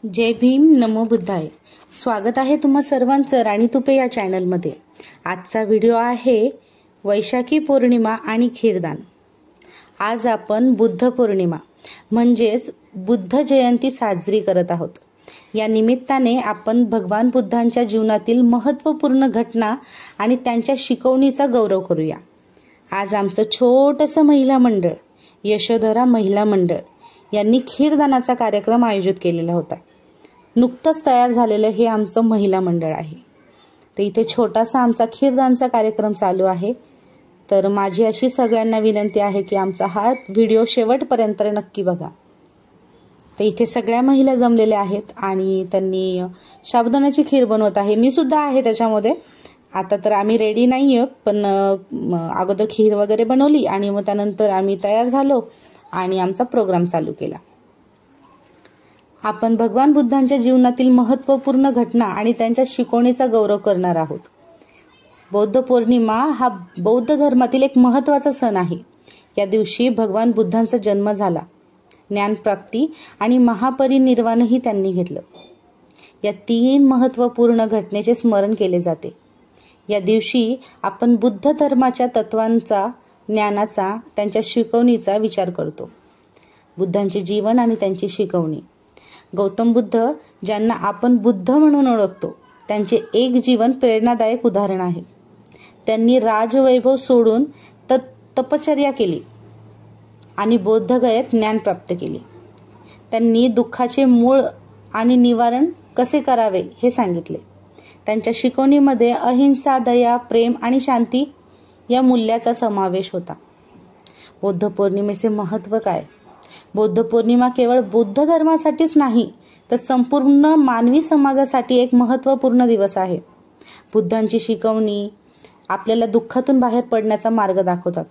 जय भीम, नमो बुद्धाय. स्वागत आहे तुम्हा सर्वांचं राणी तुपे या चॅनलमध्ये. आजचा व्हिडिओ आहे वैशाखी पौर्णिमा आणि खीरदान. आज आपण बुद्ध पौर्णिमा म्हणजेच बुद्ध जयंती साजरी करत आहोत. या निमित्ताने आपण भगवान बुद्धांच्या जीवनातील महत्त्वपूर्ण घटना आणि त्यांच्या शिकवणीचा गौरव करूया. आज आमचं छोटंसं महिला मंडळ, यशोधरा महिला मंडळ यांनी खीरदानाचा कार्यक्रम आयोजित केलेला होता. नुकतंच तयार झालेलं हे आमचं महिला मंडळ आहे. तर इथे छोटासा आमचा खीरदानचा कार्यक्रम चालू आहे. तर माझी अशी सगळ्यांना विनंती आहे की आमचा हा व्हिडिओ शेवटपर्यंत नक्की बघा. तर इथे सगळ्या महिला जमलेल्या आहेत आणि त्यांनी साबुदाण्याची खीर बनवत आहे. मी सुद्धा आहे त्याच्यामध्ये. आता तर आम्ही रेडी नाही आहोत, पण अगोदर खीर वगैरे बनवली आणि मग त्यानंतर आम्ही तयार झालो आणि आमचा प्रोग्राम चालू केला. आपण भगवान बुद्धांच्या जीवनातील महत्त्वपूर्ण घटना आणि त्यांच्या शिकवणीचा गौरव करणार आहोत. बौद्ध पौर्णिमा हा बौद्ध धर्मातील एक महत्त्वाचा सण आहे. या दिवशी भगवान बुद्धांचा जन्म झाला, ज्ञानप्राप्ती आणि महापरिनिर्वाणही त्यांनी घेतलं. या 3 महत्त्वपूर्ण घटनेचे स्मरण केले जाते. या दिवशी आपण बुद्ध धर्माच्या तत्वांचा, ज्ञानाचा, त्यांच्या शिकवणीचा विचार करतो. बुद्धांचे जीवन आणि त्यांची शिकवणी. गौतम बुद्ध, ज्यांना आपण बुद्ध म्हणून ओळखतो, त्यांचे एक जीवन प्रेरणादायक उदाहरण आहे. त्यांनी राजवैभव सोडून तपश्चर्या केली आणि बोधगयेत ज्ञान प्राप्त केले. त्यांनी दुःखाचे मूळ आणि निवारण कसे करावे हे सांगितले. त्यांच्या शिकवणीमध्ये अहिंसा, दया, प्रेम आणि शांती या मूल्याचा समावेश होता. बौद्ध पौर्णिमेचे महत्त्व काय? बौद्ध पौर्णिमा केवळ बौद्ध धर्मासाठीच नाही, तर संपूर्ण मानवी समाजासाठी एक महत्त्वपूर्ण दिवस आहे. बुद्धांची शिकवणी आपल्याला दुःखातून बाहेर पडण्याचा मार्ग दाखवतात.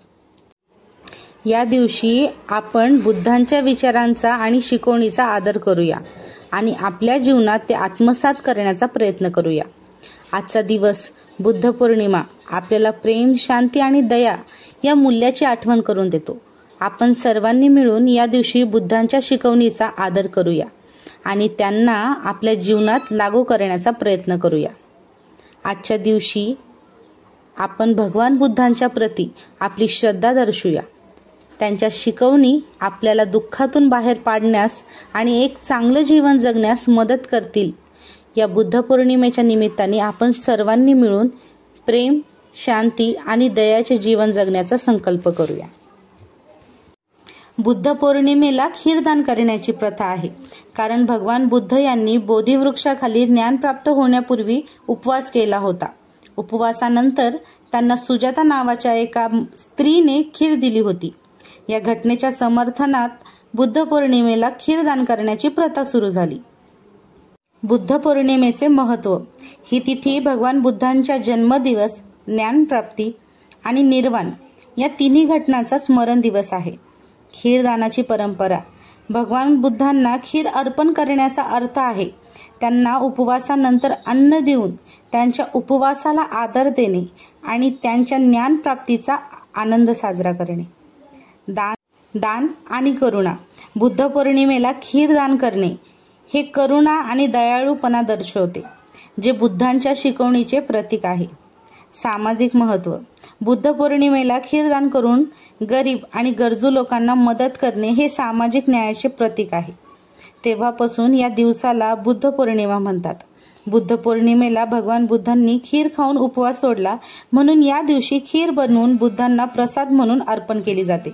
या दिवशी आपण बुद्धांच्या विचारांचा आणि शिकवणीचा आदर करूया आणि आपल्या जीवनात ते आत्मसात करण्याचा प्रयत्न करूया. आजचा दिवस बुद्ध पौर्णिमा आपल्याला प्रेम, शांती आणि दया या मूल्याची आठवण करून देतो. आपण सर्वांनी मिळून या दिवशी बुद्धांच्या शिकवणीचा आदर करूया आणि त्यांना आपल्या जीवनात लागू करण्याचा प्रयत्न करूया. आजच्या दिवशी आपण भगवान बुद्धांच्या प्रती आपली श्रद्धा दर्शवूया. त्यांच्या शिकवणी आपल्याला दुःखातून बाहेर पाडण्यास आणि एक चांगलं जीवन जगण्यास मदत करतील. या बुद्ध पौर्णिमेच्या निमित्ताने आपण सर्वांनी मिळून प्रेम, शांती आणि दयाचे जीवन जगण्याचा संकल्प करूया. बुद्ध पौर्णिमेला खीरदान करण्याची प्रथा आहे, कारण भगवान बुद्ध यांनी बोधिवृक्षाखाली ज्ञान प्राप्त होण्यापूर्वी उपवास केला होता. उपवासानंतर त्यांना सुजाता नावाच्या एका स्त्रीने खीर दिली होती. या घटनेच्या समर्थनात बुद्ध पौर्णिमेला खीरदान करण्याची प्रथा सुरू झाली. बुद्ध पौर्णिमेचे महत्त्व. ही तिथी भगवान बुद्धांच्या जन्मदिवस, ज्ञानप्राप्ती आणि निर्वाण या 3 घटनांचा स्मरण दिवस आहे. खीरदानाची परंपरा. भगवान बुद्धांना खीर अर्पण करण्याचा अर्थ आहे त्यांना उपवासानंतर अन्न देऊन त्यांच्या उपवासाला आदर देणे आणि त्यांच्या ज्ञानप्राप्तीचा आनंद साजरा करणे. दान आणि करुणा. बुद्ध पौर्णिमेला खीरदान करणे हे करुणा आणि दयाळूपणा दर्शवते, जे बुद्धांच्या शिकवणीचे प्रतीक आहे. सामाजिक महत्त्व. बुद्ध पौर्णिमेला खीरदान करून गरीब आणि गरजू लोकांना मदत करणे हे सामाजिक न्यायाचे प्रतीक आहे. तेव्हापासून या दिवसाला बुद्ध पौर्णिमा म्हणतात. बुद्ध पौर्णिमेला भगवान बुद्धांनी खीर खाऊन उपवास सोडला, म्हणून या दिवशी खीर बनवून बुद्धांना प्रसाद म्हणून अर्पण केली जाते.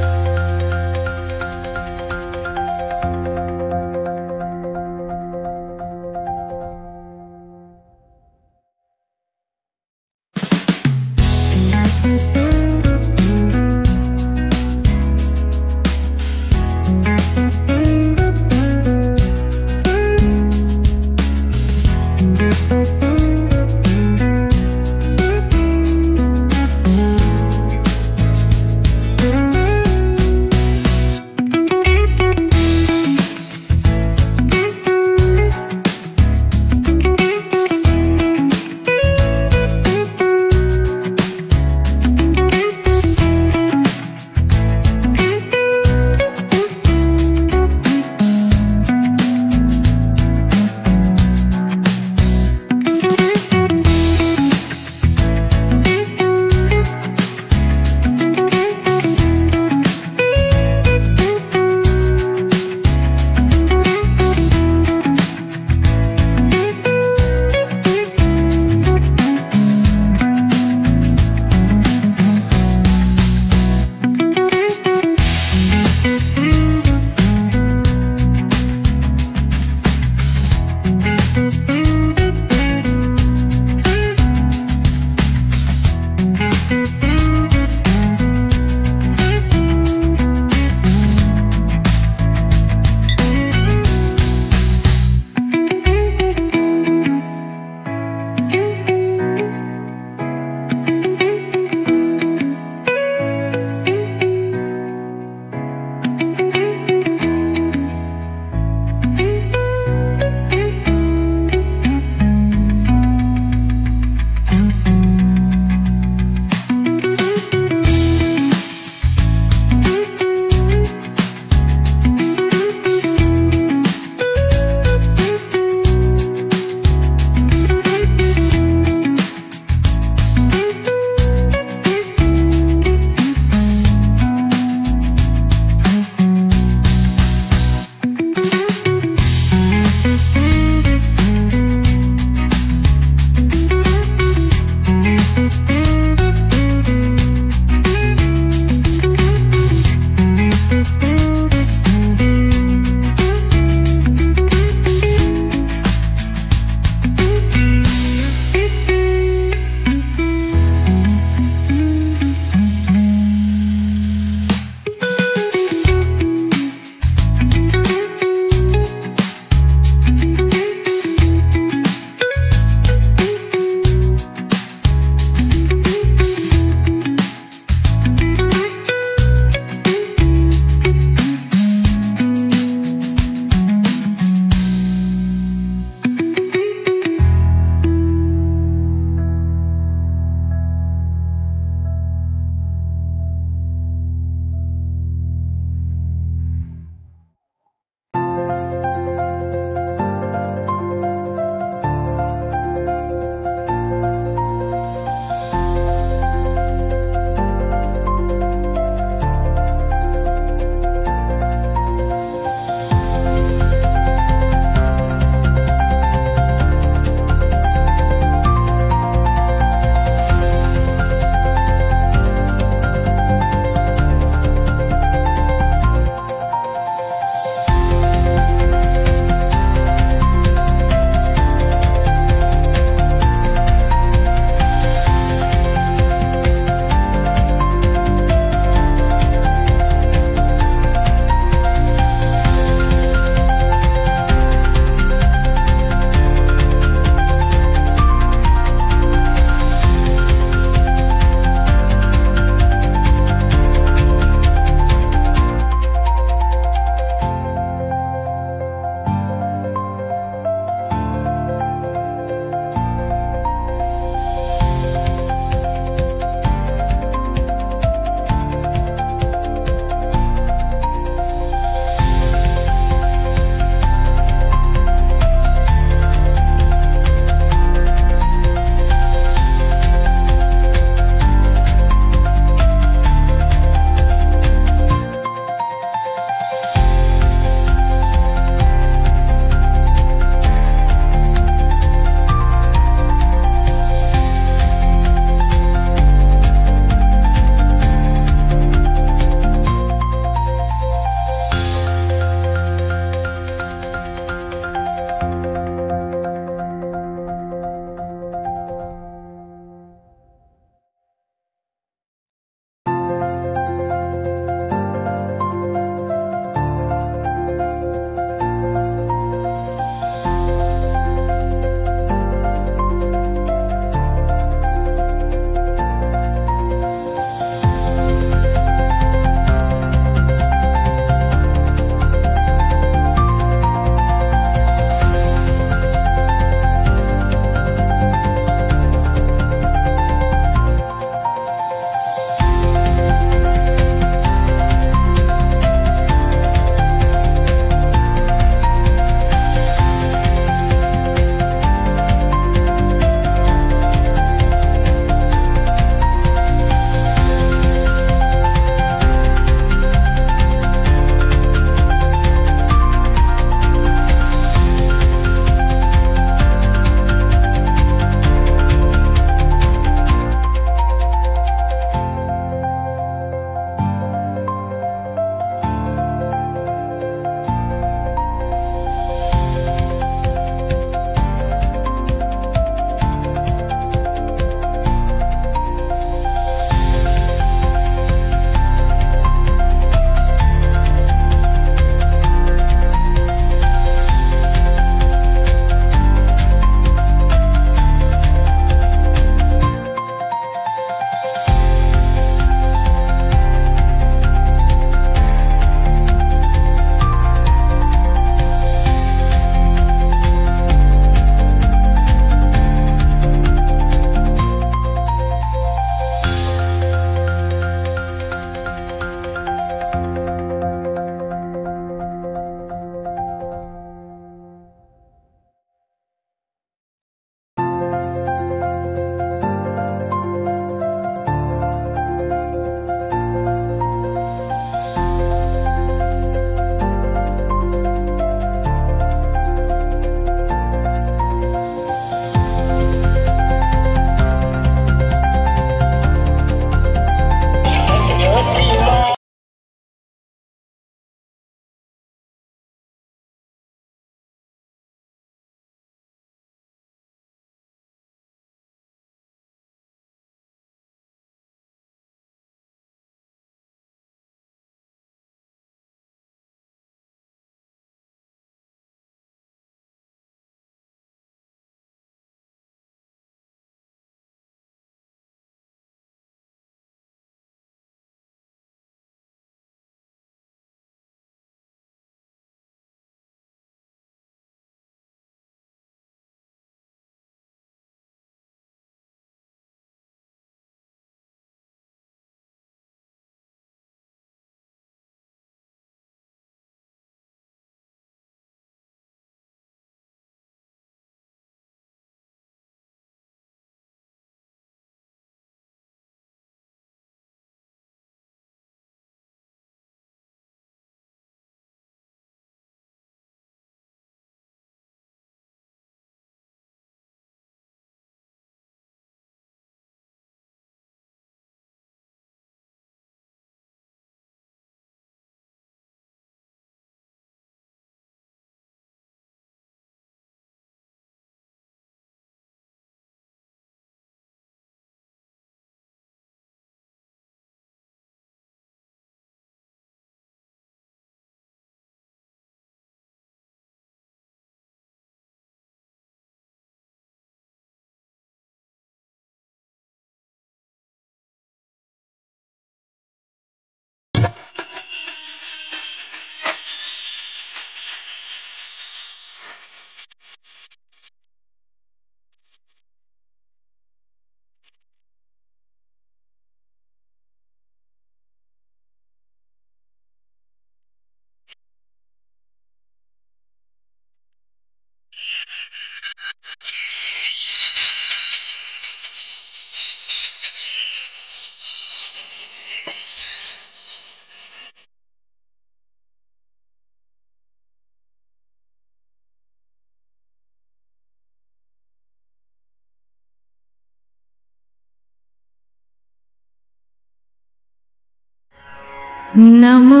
नमो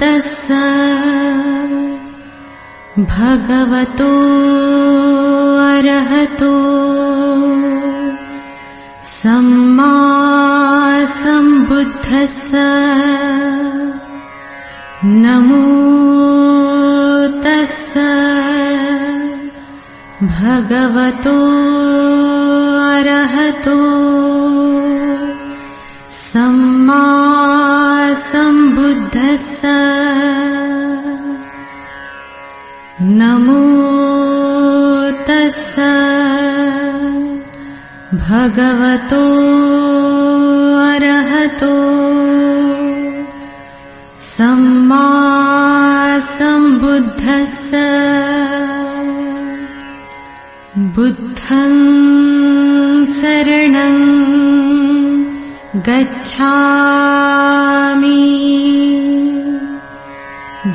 तस्स भगवतो अरहतो सम्मा सम्बुद्धस्स। नमो तस्स भगवतो अरहतो सम्मा सम्बुद्धस्स। नमो तस्स भगवतो अरहतो सम्मा सम्बुद्धस्स। बुद्धं शरणं गच्छामि,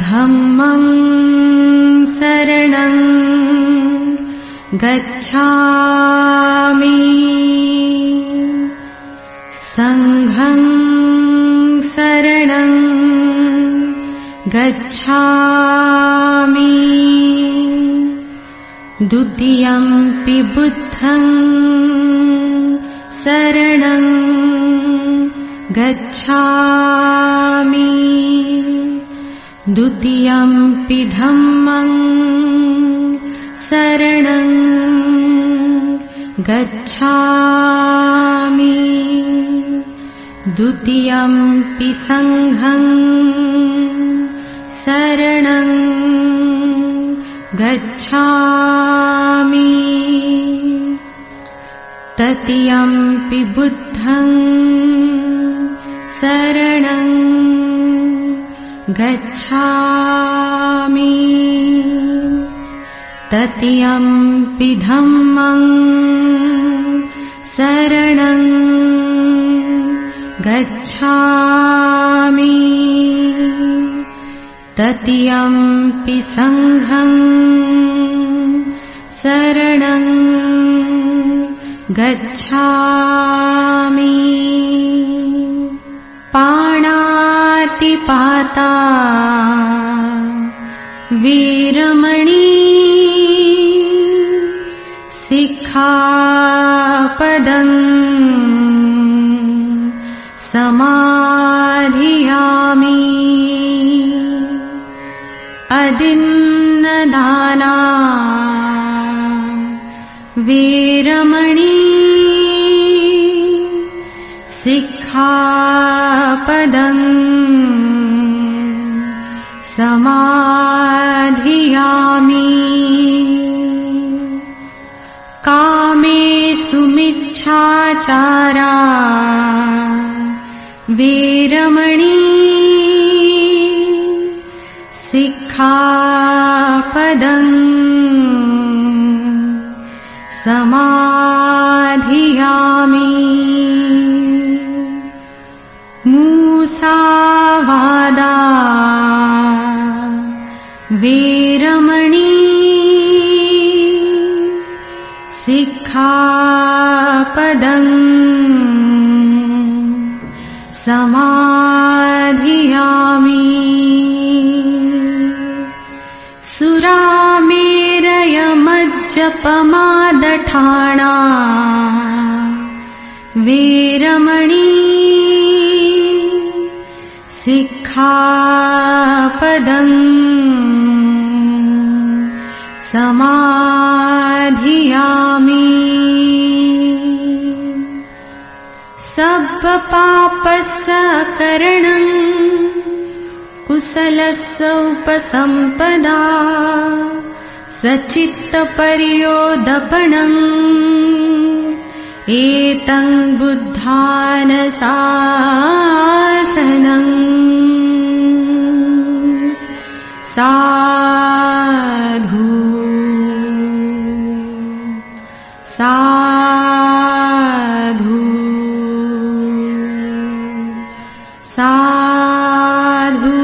धम्मं शरणं गच्छामि, संघं शरणं गच्छामि, द्वितीयंपि बुद्धं शरणं गच्छामि, द्वितीयंपि धम्मं शरणं गच्छामि, द्वितीयंपि संघं शरणं गच्छामि, तृतीयंपि बुद्धं शरणं गच्छामि, तृतीयंपि धम्मं शरणं गच्छामि, तृतीयंपि संघं शरणं गच्छामि। पाणातिपाता वीरमणि सिक्खापदं समाधियामि, अदिन्नदाना वीरमणि सिक्खापदं समाधियामि। कामेषु मिच्छाचारा वीरमणि सिक्खापदं समाधियामि। मुसावादा वीरमणि सिक्खापदं समाधियामि। सुरामेरयमज्जपमादठाणा वीरमणि सिक्खापदं समाधियामि। सब्बपापस्सकरणं कुशलस्य उपसम्पदा सचित्तपर्योदपणम् एतं बुद्धानशासनम् साधु साधु साधु।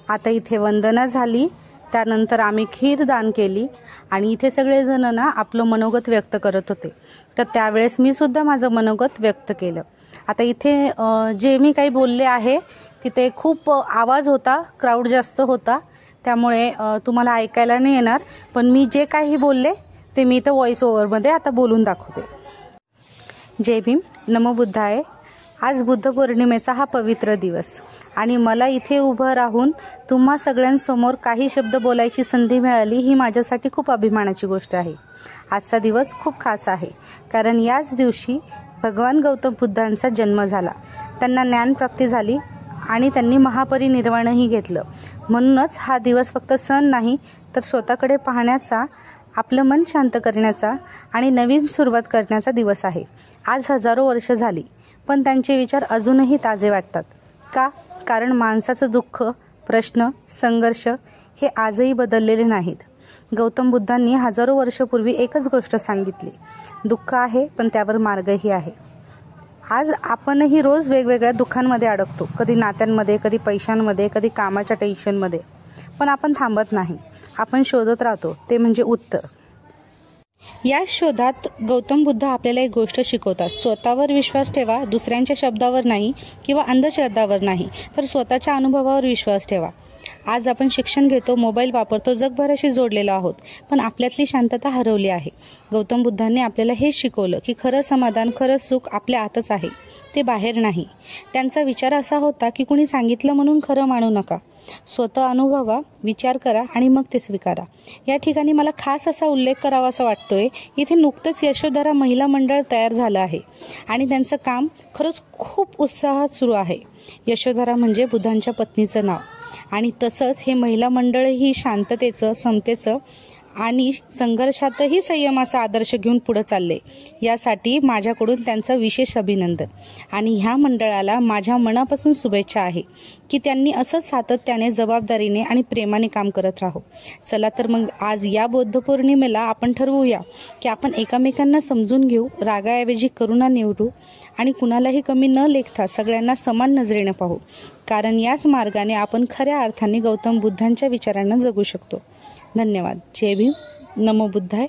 आता इथे वंदना झाली, त्यानंतर आम्ही खीर दान केली आणि इथे सगळेजण ना आपलं मनोगत व्यक्त करत होते. तर त्यावेळेस मी सुद्धा माझं मनोगत व्यक्त केलं. आता इथे जे मी काही बोलले आहे तिथे खूप आवाज होता, क्राऊड जास्त होता, त्यामुळे तुम्हाला ऐकायला नाही येणार. पण मी जे काही बोलले ते मी इथं व्हॉइस ओव्हरमध्ये आता बोलून दाखवते. जय भीम, नमो बुद्धाय. आज बुद्ध पौर्णिमेचा हा पवित्र दिवस आणि मला इथे उभं राहून तुम्हा सगळ्यांसमोर काही शब्द बोलायची संधी मिळाली ही माझ्यासाठी खूप अभिमानाची गोष्ट आहे. आजचा दिवस खूप खास आहे कारण याच दिवशी भगवान गौतम बुद्धांचा जन्म झाला, त्यांना ज्ञानप्राप्ती झाली आणि त्यांनी महापरिनिर्वाणही घेतलं. म्हणूनच हा दिवस फक्त सण नाही तर स्वतःकडे पाहण्याचा, आपलं मन शांत करण्याचा आणि नवीन सुरुवात करण्याचा दिवस आहे. आज हजारो वर्ष झाली पण त्यांचे विचार अजूनही ताजे वाटतात. का? कारण माणसाचं दुःख, प्रश्न, संघर्ष हे आजही बदललेले नाहीत. गौतम बुद्धांनी हजारो वर्षापूर्वी एकच गोष्ट सांगितली, दुःख आहे पण त्यावर मार्गही आहे. आज आपणही रोज वेगवेगळ्या दुःखांमध्ये अडकतो, कधी नात्यांमध्ये, कधी पैशांमध्ये, कधी कामाच्या टेन्शनमध्ये. पण आपण थांबत नाही, आपण शोधत राहतो, ते म्हणजे उत्तर. या शोधात गौतम बुद्ध आपल्याला एक गोष्ट शिकवतात, स्वतःवर विश्वास ठेवा, दुसऱ्यांच्या शब्दावर नाही किंवा अंधश्रद्धावर नाही तर स्वतःच्या अनुभवावर विश्वास ठेवा. आज आपण शिक्षण घेतो, मोबाईल वापरतो, जगभराशी जोडलेलो आहोत, पण आपल्यातली शांतता हरवली आहे. गौतम बुद्धांनी आपल्याला हेच शिकवलं की खरं समाधान, खरं सुख आपल्या आतच आहे, ते बाहेर नाही. त्यांचा विचार असा होता की कुणी सांगितलं म्हणून खरं मानू नका, स्वतः अनुभवा, विचार करा आणि मग ते स्वीकारा. या ठिकाणी मला खास असा उल्लेख करावा असं वाटतोय, इथे नुकतंच यशोधरा महिला मंडळ तयार झालं आहे आणि त्यांचं काम खरंच खूप उत्साहात सुरू आहे. यशोधरा म्हणजे बुद्धांच्या पत्नीचं नाव आणि तसंच हे महिला मंडळही शांततेचं, समतेचं आणि संघर्षातही संयमाचा आदर्श घेऊन पुढे चालले. यासाठी माझ्याकडून त्यांचं विशेष अभिनंदन आणि ह्या मंडळाला माझ्या मनापासून शुभेच्छा आहे की त्यांनी असंच सातत्याने, जबाबदारीने आणि प्रेमाने काम करत राहू. चला तर मग आज या बौद्ध पौर्णिमेला आपण ठरवूया की आपण एकमेकांना समजून घेऊ, रागाऐवजी करुणा निवडू आणि कुणालाही कमी न लेखता सगळ्यांना समान नजरेने पाहू. कारण याच मार्गाने आपण खऱ्या अर्थाने गौतम बुद्धांच्या विचारांना जगू शकतो. धन्यवाद. जय भीम, नमो बुद्धाय.